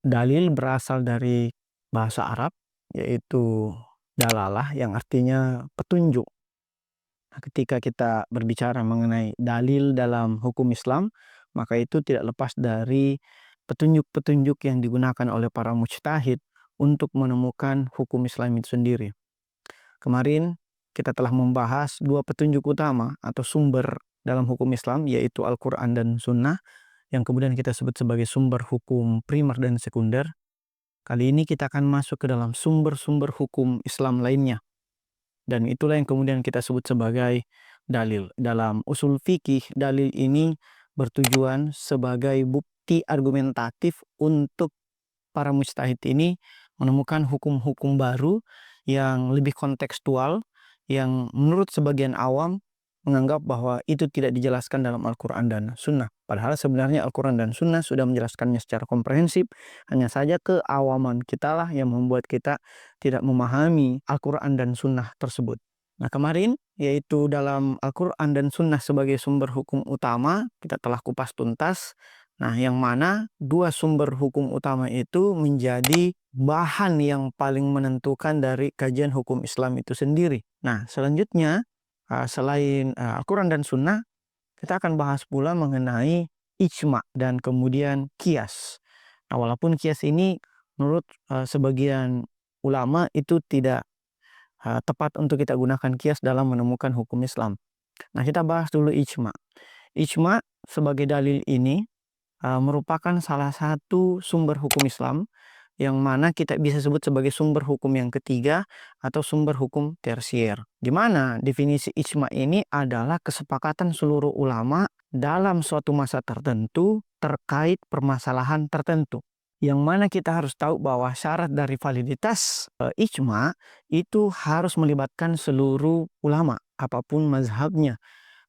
Dalil berasal dari bahasa Arab, yaitu dalalah yang artinya petunjuk. Nah, ketika kita berbicara mengenai dalil dalam hukum Islam, maka itu tidak lepas dari petunjuk-petunjuk yang digunakan oleh para mujtahid untuk menemukan hukum Islam itu sendiri. Kemarin kita telah membahas dua petunjuk utama atau sumber dalam hukum Islam, yaitu Al-Quran dan Sunnah, yang kemudian kita sebut sebagai sumber hukum primer dan sekunder. Kali ini kita akan masuk ke dalam sumber-sumber hukum Islam lainnya. Dan itulah yang kemudian kita sebut sebagai dalil. Dalam usul fikih, dalil ini bertujuan sebagai bukti argumentatif untuk para mujtahid ini menemukan hukum-hukum baru yang lebih kontekstual, yang menurut sebagian awam menganggap bahwa itu tidak dijelaskan dalam Al-Quran dan Sunnah. Padahal sebenarnya Al-Quran dan Sunnah sudah menjelaskannya secara komprehensif, hanya saja keawaman kita lah yang membuat kita tidak memahami Al-Quran dan Sunnah tersebut. Nah, kemarin, yaitu dalam Al-Quran dan Sunnah sebagai sumber hukum utama, kita telah kupas tuntas. Nah, yang mana dua sumber hukum utama itu menjadi bahan yang paling menentukan dari kajian hukum Islam itu sendiri. Nah, selanjutnya, selain Al-Quran dan Sunnah, kita akan bahas pula mengenai ijma dan kemudian kias. Nah, walaupun kias ini menurut sebagian ulama itu tidak tepat untuk kita gunakan kias dalam menemukan hukum Islam. Nah, kita bahas dulu ijma. Ijma sebagai dalil ini merupakan salah satu sumber hukum Islam yang mana kita bisa sebut sebagai sumber hukum yang ketiga atau sumber hukum tersier. Di mana definisi ijma ini adalah kesepakatan seluruh ulama dalam suatu masa tertentu terkait permasalahan tertentu. Yang mana kita harus tahu bahwa syarat dari validitas ijma itu harus melibatkan seluruh ulama, apapun mazhabnya.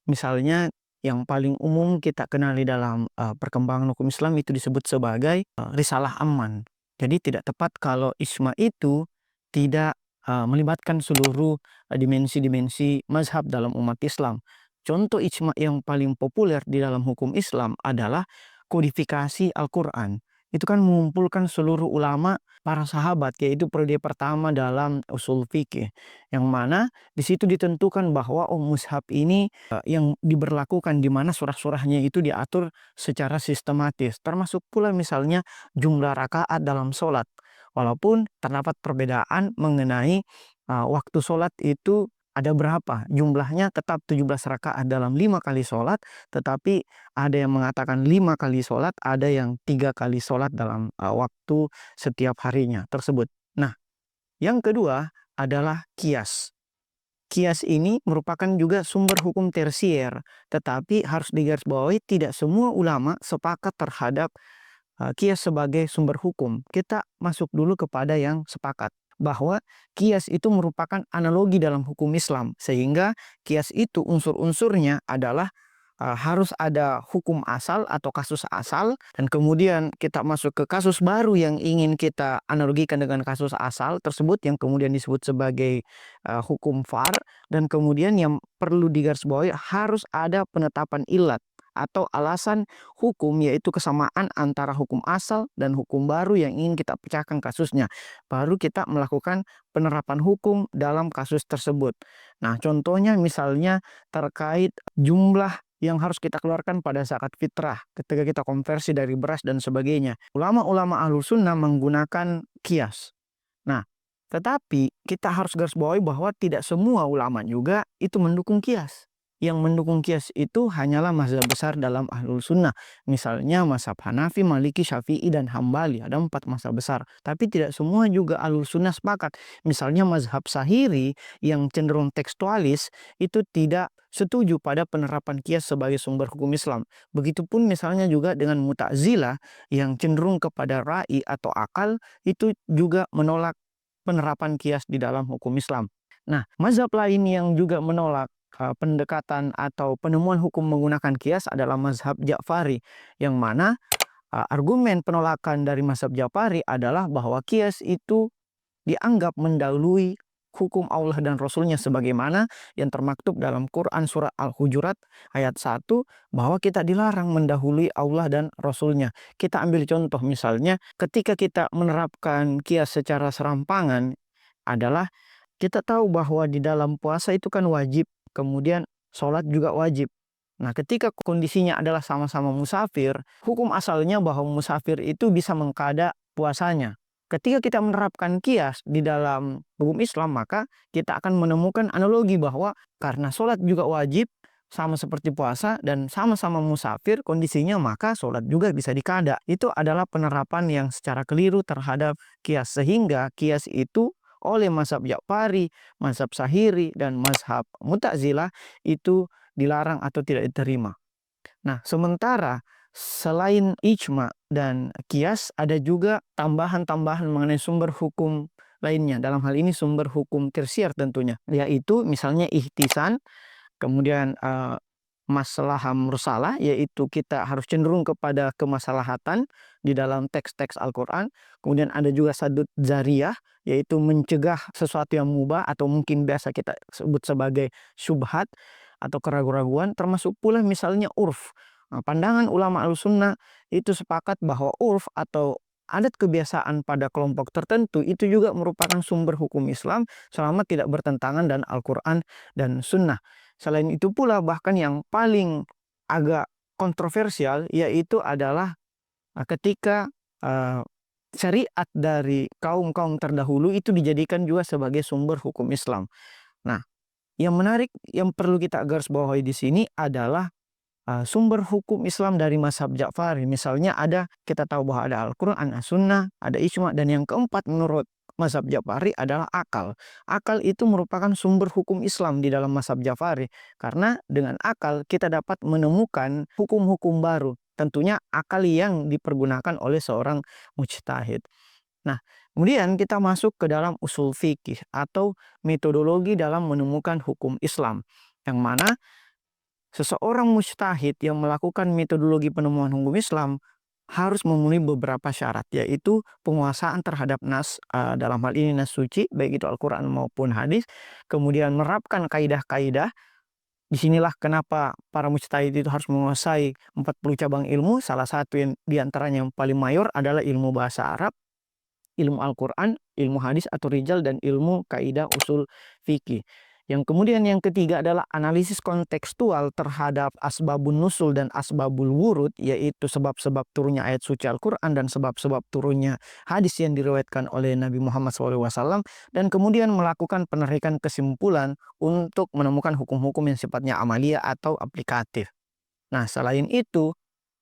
Misalnya yang paling umum kita kenali dalam perkembangan hukum Islam itu disebut sebagai risalah amman. Jadi tidak tepat kalau ijma itu tidak melibatkan seluruh dimensi-dimensi mazhab dalam umat Islam. Contoh ijma yang paling populer di dalam hukum Islam adalah kodifikasi Al-Quran. Itu kan mengumpulkan seluruh ulama para sahabat, yaitu periode pertama dalam usul fikih, yang mana di situ ditentukan bahwa mushaf ini yang diberlakukan di mana surah-surahnya itu diatur secara sistematis, termasuk pula misalnya jumlah rakaat dalam sholat. Walaupun terdapat perbedaan mengenai waktu sholat itu ada berapa, jumlahnya tetap 17 rakaat dalam 5 kali sholat, tetapi ada yang mengatakan 5 kali sholat, ada yang 3 kali sholat dalam waktu setiap harinya tersebut. Nah, yang kedua adalah kias. Kias ini merupakan juga sumber hukum tersier, tetapi harus digarisbawahi tidak semua ulama sepakat terhadap kias sebagai sumber hukum. Kita masuk dulu kepada yang sepakat bahwa kias itu merupakan analogi dalam hukum Islam, sehingga kias itu unsur-unsurnya adalah harus ada hukum asal atau kasus asal, dan kemudian kita masuk ke kasus baru yang ingin kita analogikan dengan kasus asal tersebut, yang kemudian disebut sebagai hukum far, dan kemudian yang perlu digarisbawahi harus ada penetapan ilat atau alasan hukum, yaitu kesamaan antara hukum asal dan hukum baru yang ingin kita pecahkan kasusnya. Baru kita melakukan penerapan hukum dalam kasus tersebut. Nah, contohnya misalnya terkait jumlah yang harus kita keluarkan pada zakat fitrah ketika kita konversi dari beras dan sebagainya. Ulama-ulama Ahlus Sunnah menggunakan kias. Nah, tetapi kita harus garis bawahi bahwa tidak semua ulama juga itu mendukung kias. Yang mendukung kias itu hanyalah mazhab besar dalam Ahlul Sunnah. Misalnya mazhab Hanafi, Maliki, Syafi'i, dan Hambali. Ada 4 mazhab besar. Tapi tidak semua juga Ahlul Sunnah sepakat. Misalnya mazhab Sahiri yang cenderung tekstualis itu tidak setuju pada penerapan kias sebagai sumber hukum Islam. Begitupun misalnya juga dengan Mu'tazilah yang cenderung kepada ra'i atau akal, itu juga menolak penerapan kias di dalam hukum Islam. Nah, mazhab lain yang juga menolak pendekatan atau penemuan hukum menggunakan kias adalah mazhab Ja'fari, yang mana argumen penolakan dari mazhab Ja'fari adalah bahwa kias itu dianggap mendahului hukum Allah dan Rasulnya sebagaimana yang termaktub dalam Quran Surah Al-Hujurat ayat 1, bahwa kita dilarang mendahului Allah dan Rasulnya. Kita ambil contoh misalnya ketika kita menerapkan kias secara serampangan adalah kita tahu bahwa di dalam puasa itu kan wajib, kemudian sholat juga wajib. Nah, ketika kondisinya adalah sama-sama musafir, hukum asalnya bahwa musafir itu bisa mengkada puasanya. Ketika kita menerapkan kias di dalam hukum Islam, maka kita akan menemukan analogi bahwa karena sholat juga wajib, sama seperti puasa, dan sama-sama musafir kondisinya, maka sholat juga bisa dikada. Itu adalah penerapan yang secara keliru terhadap kias. Sehingga kias itu oleh mazhab Ja'fari, mazhab Sahiri, dan mazhab Mu'tazilah itu dilarang atau tidak diterima. Nah, sementara selain ijma dan kias, ada juga tambahan-tambahan mengenai sumber hukum lainnya. Dalam hal ini sumber hukum tersier tentunya, yaitu misalnya ihtisan, kemudian maslahah mursalah, yaitu kita harus cenderung kepada kemaslahatan di dalam teks-teks Al-Quran. Kemudian ada juga sadud zariyah, yaitu mencegah sesuatu yang mubah atau mungkin biasa kita sebut sebagai syubhat atau keraguan-raguan, termasuk pula misalnya urf. Nah, pandangan ulama al-sunnah itu sepakat bahwa urf atau adat kebiasaan pada kelompok tertentu itu juga merupakan sumber hukum Islam selama tidak bertentangan dengan Al-Quran dan Sunnah. Selain itu pula, bahkan yang paling agak kontroversial yaitu adalah ketika syariat dari kaum-kaum terdahulu itu dijadikan juga sebagai sumber hukum Islam. Nah, yang menarik yang perlu kita garis bawahi di sini adalah sumber hukum Islam dari mazhab Ja'fari. Misalnya kita tahu bahwa ada Al-Quran, As-Sunnah, ada ijma, dan yang keempat menurut mazhab Ja'fari adalah akal. Akal itu merupakan sumber hukum Islam di dalam mazhab Ja'fari. Karena dengan akal kita dapat menemukan hukum-hukum baru. Tentunya akal yang dipergunakan oleh seorang mujtahid. Nah, kemudian kita masuk ke dalam usul fikih atau metodologi dalam menemukan hukum Islam. Yang mana seseorang mujtahid yang melakukan metodologi penemuan hukum Islam harus memenuhi beberapa syarat, yaitu penguasaan terhadap nas, dalam hal ini nas suci, baik itu Al-Quran maupun hadis. Kemudian menerapkan kaidah-kaidah. Disinilah kenapa para mujtahid itu harus menguasai 40 cabang ilmu. Salah satu yang diantaranya yang paling mayor adalah ilmu bahasa Arab, ilmu Al-Quran, ilmu hadis atau rijal, dan ilmu kaidah usul fikih. Yang kemudian yang ketiga adalah analisis kontekstual terhadap asbabun nusul dan asbabul wurud, yaitu sebab-sebab turunnya ayat suci Al-Quran dan sebab-sebab turunnya hadis yang diriwayatkan oleh Nabi Muhammad SAW, dan kemudian melakukan penarikan kesimpulan untuk menemukan hukum-hukum yang sifatnya amalia atau aplikatif. Nah, selain itu,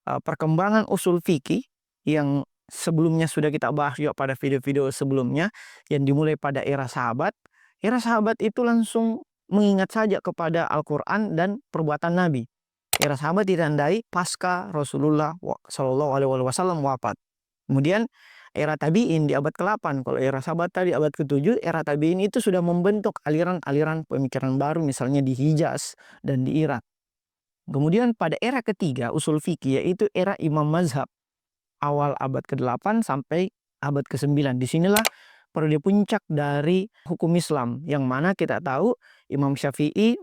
perkembangan usul fikih yang sebelumnya sudah kita bahas juga pada video-video sebelumnya, yang dimulai pada era sahabat. Era sahabat itu langsung mengingat saja kepada Al-Quran dan perbuatan Nabi. Era sahabat ditandai pasca Rasulullah SAW wafat. Kemudian era tabi'in di abad ke-8. Kalau era sahabat tadi abad ke-7, era tabi'in itu sudah membentuk aliran-aliran pemikiran baru, misalnya di Hijaz dan di Irak. Kemudian pada era ketiga usul fikih, yaitu era Imam Mazhab, awal abad ke-8 sampai abad ke-9. Disinilah periode puncak dari hukum Islam, yang mana kita tahu Imam Syafi'i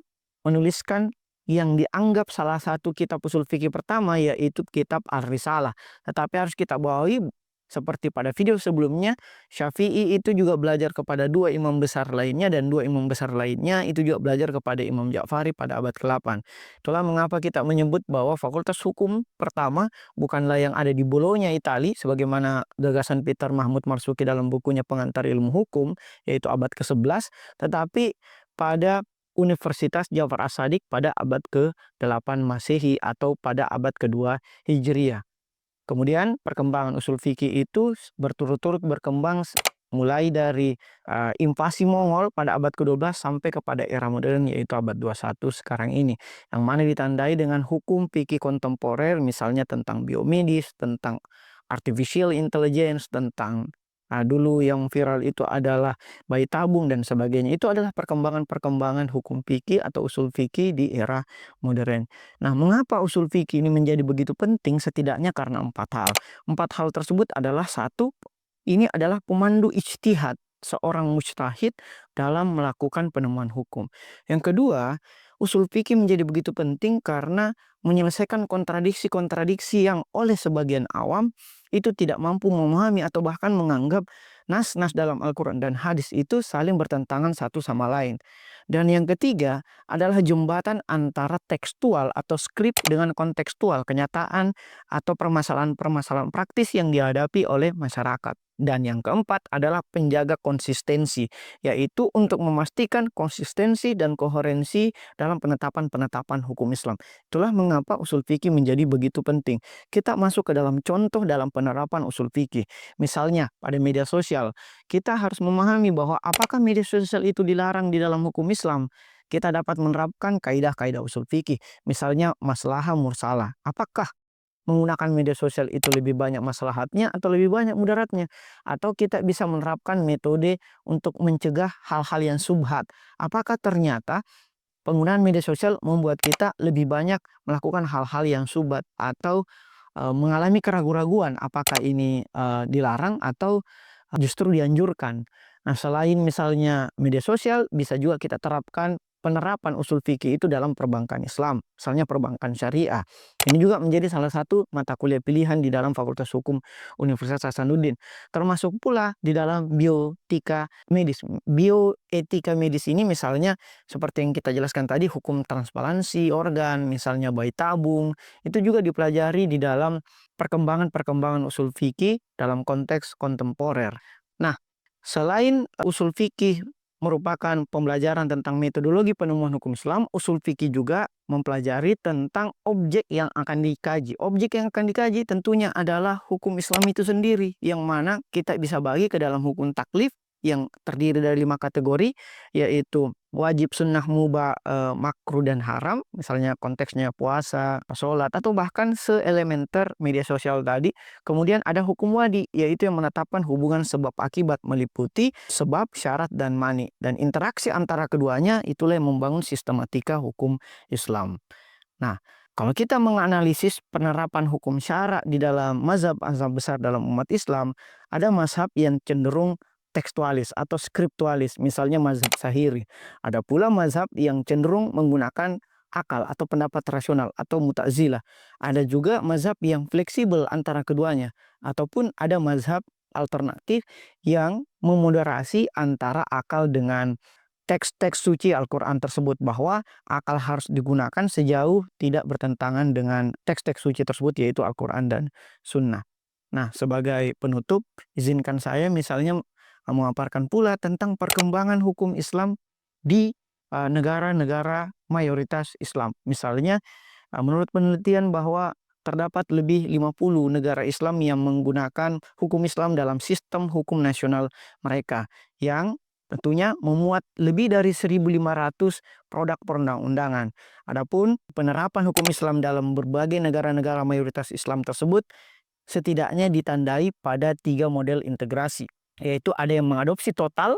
menuliskan yang dianggap salah satu kitab usul fikih pertama, yaitu kitab Ar-Risalah. Tetapi harus kita bawahi, seperti pada video sebelumnya, Syafi'i itu juga belajar kepada dua imam besar lainnya, dan dua imam besar lainnya itu juga belajar kepada Imam Ja'fari pada abad ke-8. Itulah mengapa kita menyebut bahwa fakultas hukum pertama bukanlah yang ada di Bologna, Italia, sebagaimana gagasan Peter Mahmud Marzuki dalam bukunya Pengantar Ilmu Hukum, yaitu abad ke-11, tetapi pada Universitas Ja'far As-Shadiq pada abad ke-8 Masehi atau pada abad ke-2 Hijriah. Kemudian perkembangan usul fikih itu berturut-turut berkembang mulai dari invasi Mongol pada abad ke-12 sampai kepada era modern, yaitu abad 21 sekarang ini, yang mana ditandai dengan hukum fikih kontemporer, misalnya tentang biomedis, tentang artificial intelligence, tentang dulu yang viral itu adalah bayi tabung dan sebagainya. Itu adalah perkembangan-perkembangan hukum fikih atau usul fikih di era modern. Nah, mengapa usul fikih ini menjadi begitu penting? Setidaknya karena 4 hal. 4 hal tersebut adalah: satu, ini adalah pemandu ijtihad. seorang mujtahid dalam melakukan penemuan hukum. Yang kedua, usul fikih menjadi begitu penting karena menyelesaikan kontradiksi-kontradiksi yang oleh sebagian awam itu tidak mampu memahami atau bahkan menganggap nas-nas dalam Al-Quran dan hadis itu saling bertentangan satu sama lain. Dan yang ketiga adalah jembatan antara tekstual atau skrip dengan kontekstual, kenyataan atau permasalahan-permasalahan praktis yang dihadapi oleh masyarakat. Dan yang keempat adalah penjaga konsistensi, yaitu untuk memastikan konsistensi dan koherensi dalam penetapan-penetapan hukum Islam. Itulah mengapa usul fikih menjadi begitu penting. Kita masuk ke dalam contoh dalam penerapan usul fikih. Misalnya pada media sosial, kita harus memahami bahwa apakah media sosial itu dilarang di dalam hukum Islam. Kita dapat menerapkan kaidah-kaidah usul fikih. Misalnya maslahah mursalah. Apakah menggunakan media sosial itu lebih banyak maslahatnya atau lebih banyak mudaratnya? Atau kita bisa menerapkan metode untuk mencegah hal-hal yang subhat. Apakah ternyata penggunaan media sosial membuat kita lebih banyak melakukan hal-hal yang subhat atau mengalami keraguan-raguan apakah ini dilarang atau justru dianjurkan. Nah, selain misalnya media sosial, bisa juga kita terapkan penerapan usul fikih itu dalam perbankan Islam, misalnya perbankan syariah. Ini juga menjadi salah satu mata kuliah pilihan di dalam Fakultas Hukum Universitas Hasanuddin. Termasuk pula di dalam bioetika medis. Bioetika medis ini misalnya seperti yang kita jelaskan tadi, hukum transparansi organ, misalnya bayi tabung, itu juga dipelajari di dalam perkembangan-perkembangan usul fikih dalam konteks kontemporer. Nah, selain usul fikih merupakan pembelajaran tentang metodologi penemuan hukum Islam, usul fikih juga mempelajari tentang objek yang akan dikaji. Objek yang akan dikaji tentunya adalah hukum Islam itu sendiri, yang mana kita bisa bagi ke dalam hukum taklif yang terdiri dari 5 kategori, yaitu wajib, sunnah, mubah, makruh, dan haram. Misalnya konteksnya puasa, sholat, atau bahkan seelementer media sosial tadi. Kemudian ada hukum wadi, yaitu yang menetapkan hubungan sebab akibat meliputi sebab, syarat, dan mani. Dan interaksi antara keduanya itulah yang membangun sistematika hukum Islam. Nah, kalau kita menganalisis penerapan hukum syara di dalam mazhab-mazhab besar dalam umat Islam, ada mazhab yang cenderung tekstualis atau skriptualis, misalnya mazhab Sahiri. Ada pula mazhab yang cenderung menggunakan akal atau pendapat rasional atau mutazilah. Ada juga mazhab yang fleksibel antara keduanya, ataupun ada mazhab alternatif yang memoderasi antara akal dengan teks-teks suci Al-Quran tersebut, bahwa akal harus digunakan sejauh tidak bertentangan dengan teks-teks suci tersebut, yaitu Al-Quran dan Sunnah. Nah, sebagai penutup, izinkan saya misalnya memaparkan pula tentang perkembangan hukum Islam di negara-negara mayoritas Islam. Misalnya, menurut penelitian bahwa terdapat lebih 50 negara Islam yang menggunakan hukum Islam dalam sistem hukum nasional mereka, yang tentunya memuat lebih dari 1.500 produk perundang-undangan. Adapun penerapan hukum Islam dalam berbagai negara-negara mayoritas Islam tersebut setidaknya ditandai pada 3 model integrasi, yaitu ada yang mengadopsi total,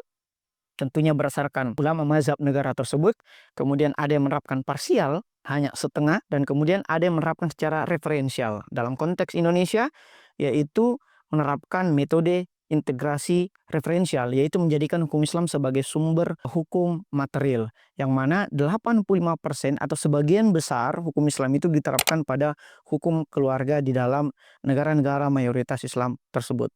tentunya berdasarkan ulama mazhab negara tersebut. Kemudian ada yang menerapkan parsial, hanya setengah. Dan kemudian ada yang menerapkan secara referensial. Dalam konteks Indonesia, yaitu menerapkan metode integrasi referensial, yaitu menjadikan hukum Islam sebagai sumber hukum material, yang mana 85% atau sebagian besar hukum Islam itu diterapkan pada hukum keluarga di dalam negara-negara mayoritas Islam tersebut.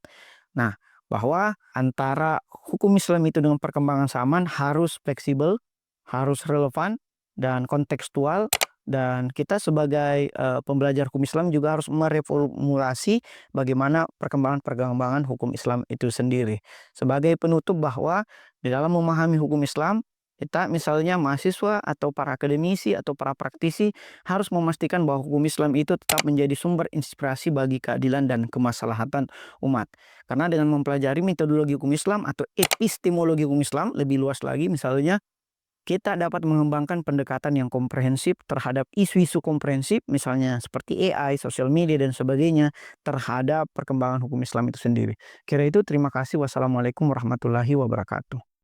Nah, bahwa antara hukum Islam itu dengan perkembangan zaman harus fleksibel, harus relevan, dan kontekstual. Dan kita sebagai pembelajar hukum Islam juga harus mereformulasi bagaimana perkembangan-perkembangan hukum Islam itu sendiri. Sebagai penutup, bahwa di dalam memahami hukum Islam, kita misalnya mahasiswa atau para akademisi atau para praktisi harus memastikan bahwa hukum Islam itu tetap menjadi sumber inspirasi bagi keadilan dan kemaslahatan umat. Karena dengan mempelajari metodologi hukum Islam atau epistemologi hukum Islam lebih luas lagi, misalnya kita dapat mengembangkan pendekatan yang komprehensif terhadap isu-isu komprehensif, misalnya seperti AI, sosial media, dan sebagainya, terhadap perkembangan hukum Islam itu sendiri. Kira itu, terima kasih. Wassalamualaikum warahmatullahi wabarakatuh.